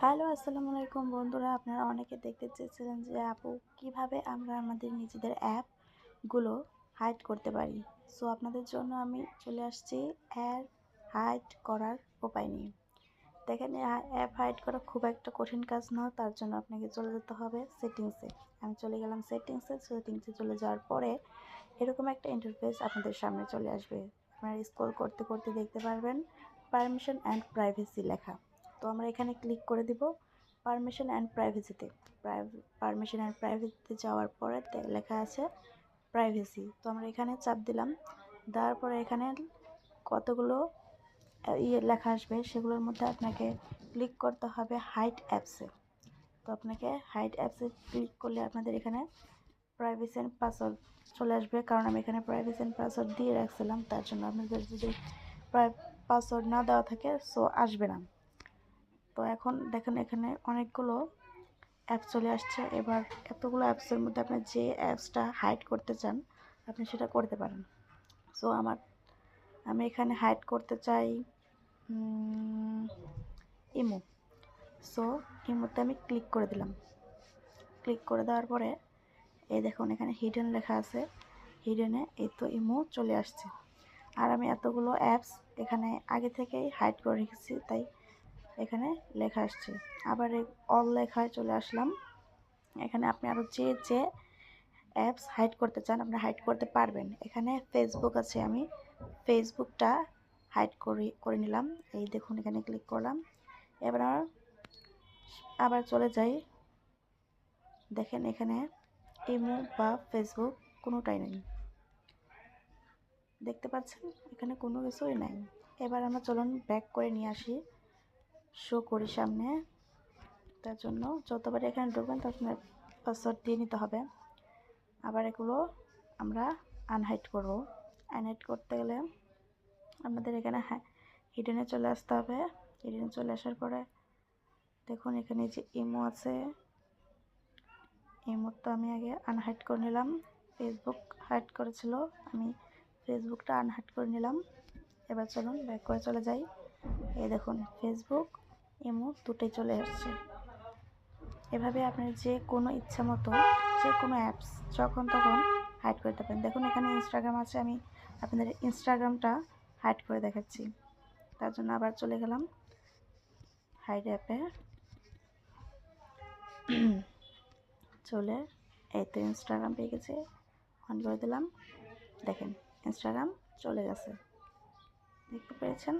Hello, আসসালামু আলাইকুম বন্ধুরা। আপনারা অনেকে দেখতে চেয়েছিলেন যে আপু কিভাবে আমরা আমাদের নিজেদের অ্যাপগুলো হাইড করতে পারি। সো আপনাদের জন্য আমি চলে আসছি অ্যাপ হাইড করার উপায় নিয়ে। দেখেন, অ্যাপ হাইড করা খুব একটা কঠিন কাজ না। তার জন্য আপনাকে চলে যেতে হবে সেটিংসে। আমি চলে গেলাম সেটিংসে চলে যাওয়ার পরে এরকম একটা ইন্টারফেস আপনাদের সামনে চলে আসবে। আপনারা স্ক্রল করতে করতে দেখতে পারবেন পারমিশন অ্যান্ড প্রাইভেসি লেখা। তো আমরা এখানে ক্লিক করে দিব পারমিশন অ্যান্ড প্রাইভেসিতে। পারমিশন অ্যান্ড প্রাইভেসিতে যাওয়ার পরে লেখা আছে প্রাইভেসি। তো আমরা এখানে চাপ দিলাম। দেওয়ার পরে এখানে কতগুলো লেখা আসবে, সেগুলোর মধ্যে আপনাকে ক্লিক করতে হবে হাইড অ্যাপসে। তো আপনাকে হাইড অ্যাপসে ক্লিক করলে আপনাদের এখানে প্রাইভেসি অ্যান্ড পাসওয়ার্ড চলে আসবে, কারণ আমি এখানে প্রাইভেসি অ্যান্ড পাসওয়ার্ড দিয়ে রাখছিলাম। তার জন্য আপনাদের যদি পাসওয়ার্ড না দেওয়া থাকে সো আসবে না। তো এখন দেখেন এখানে অনেকগুলো অ্যাপস চলে আসছে। এবার এতগুলো অ্যাপসের মধ্যে আপনি যে অ্যাপসটা হাইড করতে চান আপনি সেটা করতে পারেন। সো আমি এখানে হাইড করতে চাই ইমো। সো ইমোতে আমি ক্লিক করে দিলাম। ক্লিক করে দেওয়ার পরে এই দেখুন এখানে হিডেন লেখা আছে। হিডেনে এই তো ইমো চলে আসছে। আর আমি এতগুলো অ্যাপস এখানে আগে থেকেই হাইড করে রেখেছি, তাই এখানে লেখা আসছে। আবার এই অল লেখায় চলে আসলাম। এখানে আপনি আরও যে অ্যাপস হাইড করতে চান আপনি হাইড করতে পারবেন। এখানে ফেসবুক আছে, আমি ফেসবুকটা হাইড করে নিলাম। এই দেখুন এখানে ক্লিক করলাম। এবার আবার চলে যাই। দেখেন এখানে ইমো বা ফেসবুক কোনোটাই নেই, দেখতে পাচ্ছেন এখানে কোনো কিছুই নাই। এবার আমরা চলুন ব্যাক করে নিয়ে আসি, শো করি সামনে। তার জন্য যতবার এখানে ঢুকবেন তখন পাসওয়ার্ড দিয়ে নিতে হবে। আবার এগুলো আমরা আনহাইড করব। আনহাইড করতে গেলে আমাদের এখানে হিডেনে চলে আসতে হবে। হিডেনে চলে আসার পরে দেখুন এখানে যে ইমো আছে, ইমো তো আমি আগে আনহাইড করে নিলাম। ফেসবুক হাইড করেছিল, আমি ফেসবুকটা আনহাইড করে নিলাম। এবার চলুন ব্যাক করে চলে যাই। এই দেখুন ফেসবুক ইমো দুটোই চলে আসছে। এভাবে আপনার যে কোনো ইচ্ছা মতো যে কোনো অ্যাপস যখন তখন হাইড করতে পারেন। দেখুন এখানে ইনস্টাগ্রাম আছে, আমি আপনাদের ইনস্টাগ্রামটা হাইড করে দেখাচ্ছি। তার জন্য আবার চলে গেলাম হাইড অ্যাপে। চলে এই তো ইনস্টাগ্রাম পেয়ে গেছে, অন করে দিলাম। দেখেন ইনস্টাগ্রাম চলে গেছে, দেখতে পেয়েছেন।